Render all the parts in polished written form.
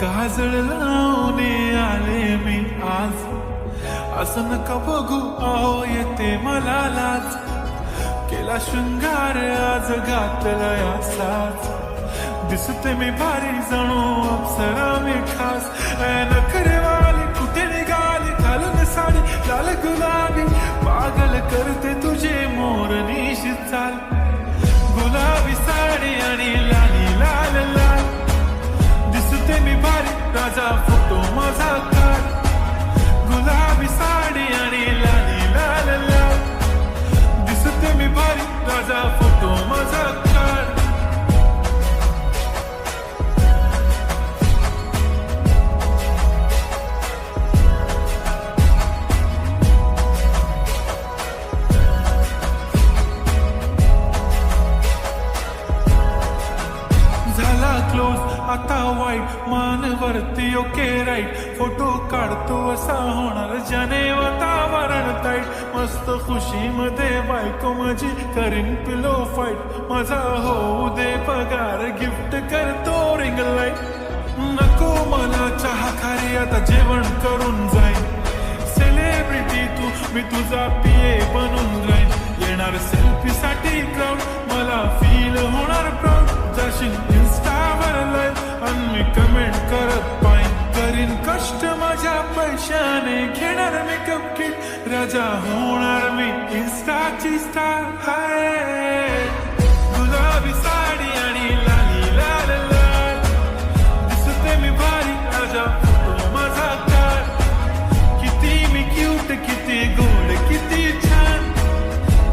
काजळ लावणे आले मी आज, असं नका बघू अहो येते मला लाज. केला शृंगार आज घातला असाच, दिसते मी भारी जणू अप्सरा मी खास. नखरेवाली कुठे निघाली घालून साडी लाल गुलाबी, पागल करते तुझे मोरनीशी चाल. गुलाबी साडी आणि लाली लाल लाल, दिसते मी भारी राजा फोटो माझा काढ. गुलाबी साडी आणि लाली लाल लाल, दिसते मी भारी राजा फोटो माझा काढ. क्लोज आता वाईट मानवरती ओके राईट, फोटो काढतो असा होणार ज्याने वातावरण ताईट. मस्त खुशीमध्ये बायको माझी करीन पिलो फाईट, माझा होऊ दे पगार गिफ्ट करतो रिंग लाईट. नको मला चहा खारी आता जेवण करून जाईन, सेलिब्रिटी तू मी तुझा पिये बनून राहीन. येणार सेल्फी साठी क्राऊड मला फील होणार प्राऊड, जाशील इन्स्टावर लाईव्ह आणि मी कमेंट करत पाहिन. करीन कष्ट माझ्या पैशाने घेणार मेकअप किट, राजा होणार मी इन्स्टाची स्टार. हाय गुलाबी साडी आणि लाली लाल लाल, दिसते मी भारी राजा फोटो माझा काढ. किती मी क्यूट किती गोड किती छान,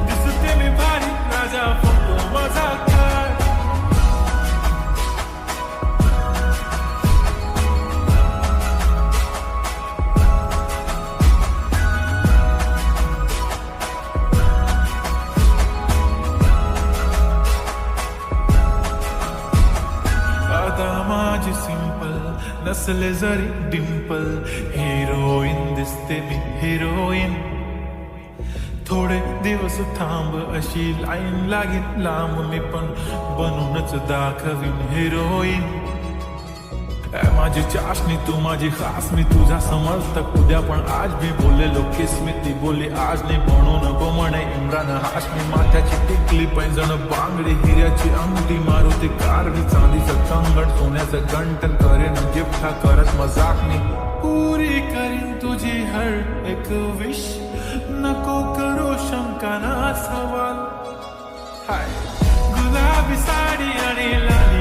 दिसते मी भारी राजा फोटो माझा काढ. माझी सिंपल नसले जरी डिंपल, हिरोईन दिसते मी हिरोईन. थोडे दिवस थांब अशी लाईन लागेल लांब, मी पण बनूनच दाखवीन हिरोईन. माझी चाशनी तू माझी खास, मी तुझा समर्थक उद्या पण आज मी बोललेलो किस मी ती बोली आज नाही. म्हणून गो म्हणे इम्रान हाशमी, माथ्याची टिकली पैंजण बांगडी हिऱ्याची अंगठी, मारुती कार मी चांदीचं कंगण सोन्याचं गंटन करेन गिफ्ट हा करत मजाक मी. पुरी करीन तुझी हर एक विश, नको करो शंका ना सवाल. हाय गुलाबी साडी आणि लाली